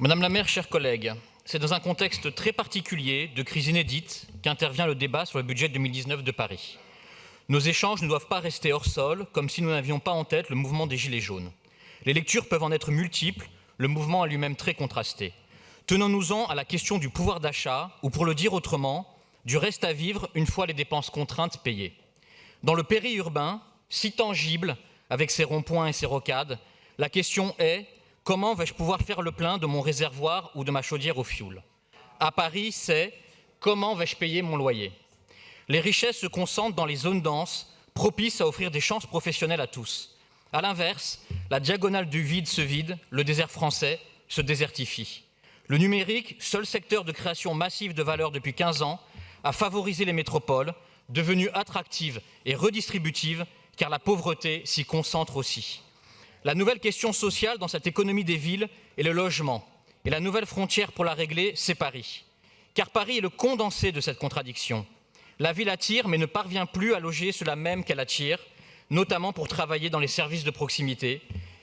Madame la maire, chers collègues, c'est dans un contexte très particulier de crise inédite qu'intervient le débat sur le budget 2019 de Paris. Nos échanges ne doivent pas rester hors sol, comme si nous n'avions pas en tête le mouvement des Gilets jaunes. Les lectures peuvent en être multiples, le mouvement est lui-même très contrasté. Tenons-nous-en à la question du pouvoir d'achat, ou pour le dire autrement, du reste à vivre une fois les dépenses contraintes payées. Dans le périurbain, si tangible, avec ses ronds-points et ses rocades, la question est « Comment vais-je pouvoir faire le plein de mon réservoir ou de ma chaudière au fioul ?» À Paris, c'est « Comment vais-je payer mon loyer ?» Les richesses se concentrent dans les zones denses, propices à offrir des chances professionnelles à tous. À l'inverse, la diagonale du vide se vide, le désert français se désertifie. Le numérique, seul secteur de création massive de valeur depuis 15 ans, a favorisé les métropoles, devenues attractives et redistributives, car la pauvreté s'y concentre aussi. La nouvelle question sociale dans cette économie des villes est le logement. Et la nouvelle frontière pour la régler, c'est Paris. Car Paris est le condensé de cette contradiction. La ville attire, mais ne parvient plus à loger ceux-là même qu'elle attire, notamment pour travailler dans les services de proximité,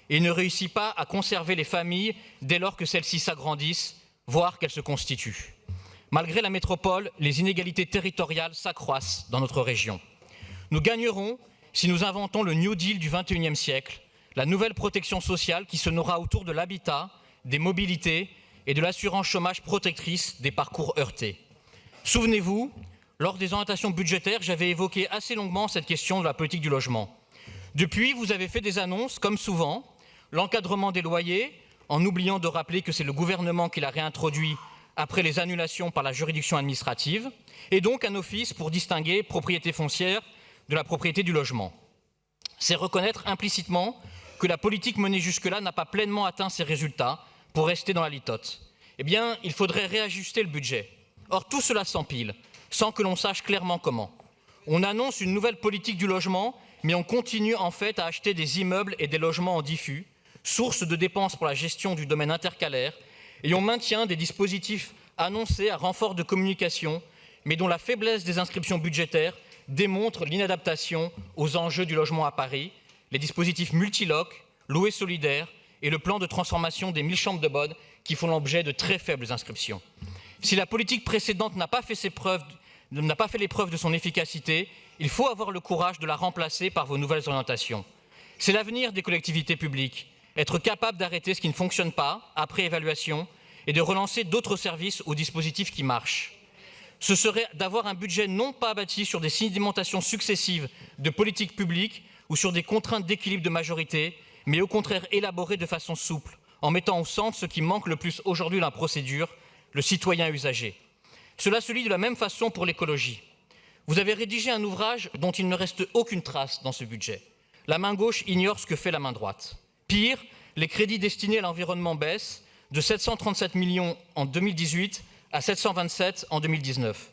et ne réussit pas à conserver les familles dès lors que celles-ci s'agrandissent, voire qu'elles se constituent. Malgré la métropole, les inégalités territoriales s'accroissent dans notre région. Nous gagnerons si nous inventons le New Deal du XXIe siècle, la nouvelle protection sociale qui se nouera autour de l'habitat, des mobilités et de l'assurance chômage protectrice des parcours heurtés. Souvenez-vous, lors des orientations budgétaires, j'avais évoqué assez longuement cette question de la politique du logement. Depuis, vous avez fait des annonces, comme souvent, l'encadrement des loyers, en oubliant de rappeler que c'est le gouvernement qui l'a réintroduit après les annulations par la juridiction administrative, et donc un office pour distinguer propriété foncière de la propriété du logement. C'est reconnaître implicitement que la politique menée jusque-là n'a pas pleinement atteint ses résultats pour rester dans la litote. Eh bien, il faudrait réajuster le budget. Or, tout cela s'empile, sans que l'on sache clairement comment. On annonce une nouvelle politique du logement, mais on continue en fait à acheter des immeubles et des logements en diffus, source de dépenses pour la gestion du domaine intercalaire, et on maintient des dispositifs annoncés à renfort de communication, mais dont la faiblesse des inscriptions budgétaires démontre l'inadaptation aux enjeux du logement à Paris, les dispositifs multiloques, loués solidaires et le plan de transformation des 1000 chambres de bonne qui font l'objet de très faibles inscriptions. Si la politique précédente n'a pas fait les preuves de son efficacité, il faut avoir le courage de la remplacer par vos nouvelles orientations. C'est l'avenir des collectivités publiques, être capable d'arrêter ce qui ne fonctionne pas, après évaluation, et de relancer d'autres services ou dispositifs qui marchent. Ce serait d'avoir un budget non pas bâti sur des sédimentations successives de politiques publiques ou sur des contraintes d'équilibre de majorité, mais au contraire élaboré de façon souple, en mettant au centre ce qui manque le plus aujourd'hui dans la procédure, le citoyen usager. Cela se lit de la même façon pour l'écologie. Vous avez rédigé un ouvrage dont il ne reste aucune trace dans ce budget. La main gauche ignore ce que fait la main droite. Pire, les crédits destinés à l'environnement baissent de 737 millions en 2018 à 727 en 2019.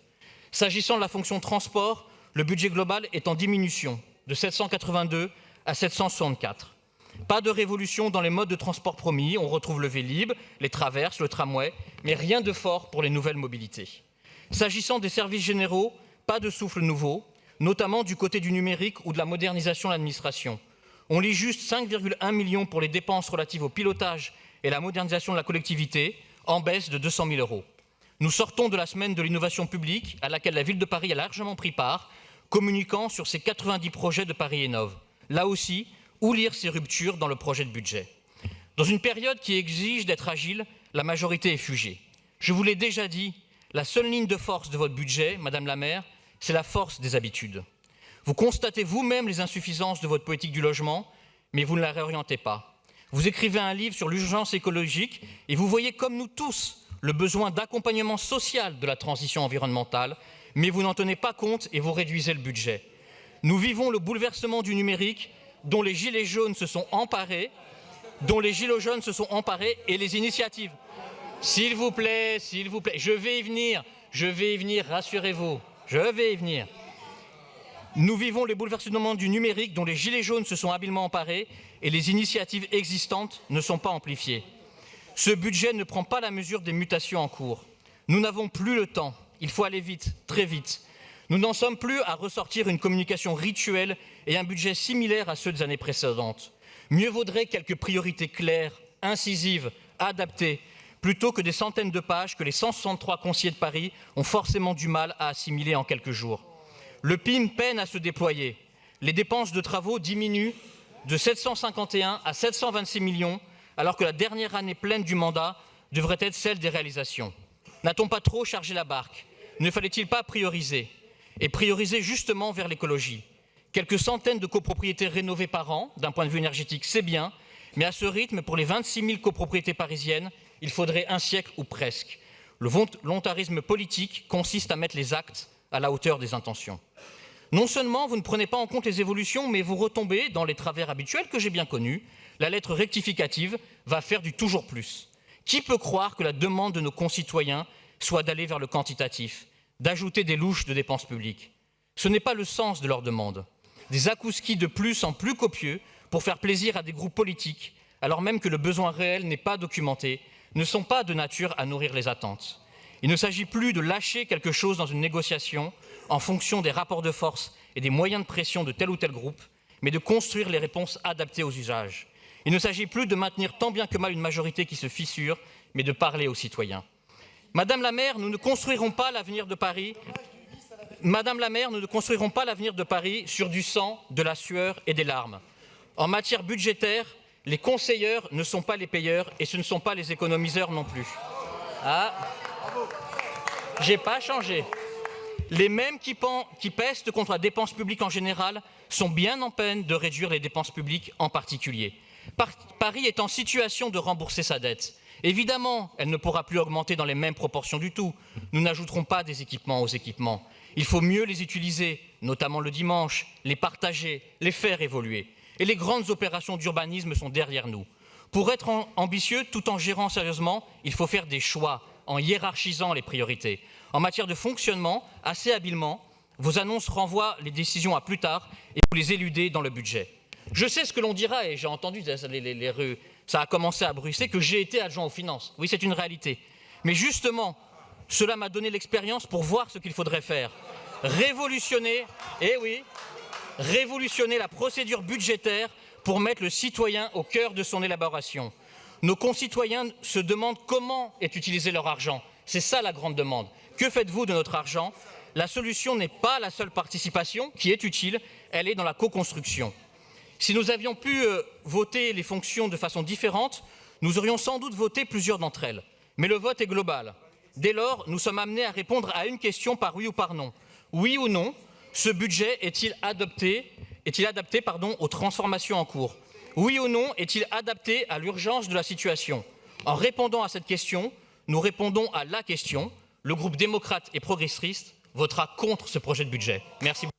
S'agissant de la fonction transport, le budget global est en diminution de 782 à 764. Pas de révolution dans les modes de transport promis, on retrouve le Vélib, les traverses, le tramway, mais rien de fort pour les nouvelles mobilités. S'agissant des services généraux, pas de souffle nouveau, notamment du côté du numérique ou de la modernisation de l'administration. On lit juste 5,1 millions pour les dépenses relatives au pilotage et la modernisation de la collectivité, en baisse de 200 000 €. Nous sortons de la semaine de l'innovation publique, à laquelle la ville de Paris a largement pris part, communiquant sur ses 90 projets de Paris Innove. Là aussi, où lire ces ruptures dans le projet de budget? Dans une période qui exige d'être agile, la majorité est fugée. Je vous l'ai déjà dit, la seule ligne de force de votre budget, Madame la maire, c'est la force des habitudes. Vous constatez vous-même les insuffisances de votre politique du logement, mais vous ne la réorientez pas. Vous écrivez un livre sur l'urgence écologique et vous voyez comme nous tous le besoin d'accompagnement social de la transition environnementale, mais vous n'en tenez pas compte et vous réduisez le budget. Nous vivons le bouleversement du numérique dont les gilets jaunes se sont emparés, et les initiatives. S'il vous plaît, je vais y venir, rassurez-vous, je vais y venir. Nous vivons les bouleversements du numérique dont les gilets jaunes se sont habilement emparés et les initiatives existantes ne sont pas amplifiées. Ce budget ne prend pas la mesure des mutations en cours. Nous n'avons plus le temps, il faut aller vite, très vite. Nous n'en sommes plus à ressortir une communication rituelle et un budget similaire à ceux des années précédentes. Mieux vaudrait quelques priorités claires, incisives, adaptées, plutôt que des centaines de pages que les 163 conseillers de Paris ont forcément du mal à assimiler en quelques jours. Le PIM peine à se déployer. Les dépenses de travaux diminuent de 751 à 726 millions, alors que la dernière année pleine du mandat devrait être celle des réalisations. N'a-t-on pas trop chargé la barque? Ne fallait-il pas prioriser? Et prioriser justement vers l'écologie. Quelques centaines de copropriétés rénovées par an, d'un point de vue énergétique, c'est bien, mais à ce rythme, pour les 26 000 copropriétés parisiennes, il faudrait un siècle ou presque. Le volontarisme politique consiste à mettre les actes à la hauteur des intentions. Non seulement vous ne prenez pas en compte les évolutions, mais vous retombez dans les travers habituels que j'ai bien connus. La lettre rectificative va faire du toujours plus. Qui peut croire que la demande de nos concitoyens soit d'aller vers le quantitatif, d'ajouter des louches de dépenses publiques? Ce n'est pas le sens de leur demande. Des akouskis de plus en plus copieux pour faire plaisir à des groupes politiques, alors même que le besoin réel n'est pas documenté, ne sont pas de nature à nourrir les attentes. Il ne s'agit plus de lâcher quelque chose dans une négociation en fonction des rapports de force et des moyens de pression de tel ou tel groupe, mais de construire les réponses adaptées aux usages. Il ne s'agit plus de maintenir tant bien que mal une majorité qui se fissure, mais de parler aux citoyens. Madame la maire, nous ne construirons pas l'avenir de Paris. Madame la maire, nous ne construirons pas l'avenir de Paris sur du sang, de la sueur et des larmes. En matière budgétaire, les conseilleurs ne sont pas les payeurs et ce ne sont pas les économiseurs non plus. Ah, j'ai pas changé. Les mêmes qui pestent contre la dépense publique en général sont bien en peine de réduire les dépenses publiques en particulier. Paris est en situation de rembourser sa dette. Évidemment, elle ne pourra plus augmenter dans les mêmes proportions du tout. Nous n'ajouterons pas des équipements aux équipements. Il faut mieux les utiliser, notamment le dimanche, les partager, les faire évoluer. Et les grandes opérations d'urbanisme sont derrière nous. Pour être ambitieux tout en gérant sérieusement, il faut faire des choix en hiérarchisant les priorités. En matière de fonctionnement, assez habilement, vos annonces renvoient les décisions à plus tard et vous les éludez dans le budget. Je sais ce que l'on dira, et j'ai entendu les rues, ça a commencé à bruisser, que j'ai été adjoint aux finances. Oui, c'est une réalité. Mais justement, cela m'a donné l'expérience pour voir ce qu'il faudrait faire. Révolutionner, eh oui, révolutionner la procédure budgétaire pour mettre le citoyen au cœur de son élaboration. Nos concitoyens se demandent comment est utilisé leur argent. C'est ça la grande demande. Que faites-vous de notre argent? La solution n'est pas la seule participation, qui est utile, elle est dans la co-construction. Si nous avions pu voter les fonctions de façon différente, nous aurions sans doute voté plusieurs d'entre elles. Mais le vote est global. Dès lors, nous sommes amenés à répondre à une question par oui ou par non. Oui ou non, ce budget est-il adapté aux transformations en cours? Oui ou non, est-il adapté à l'urgence de la situation? En répondant à cette question, nous répondons à la question. Le groupe démocrate et progressiste votera contre ce projet de budget. Merci beaucoup.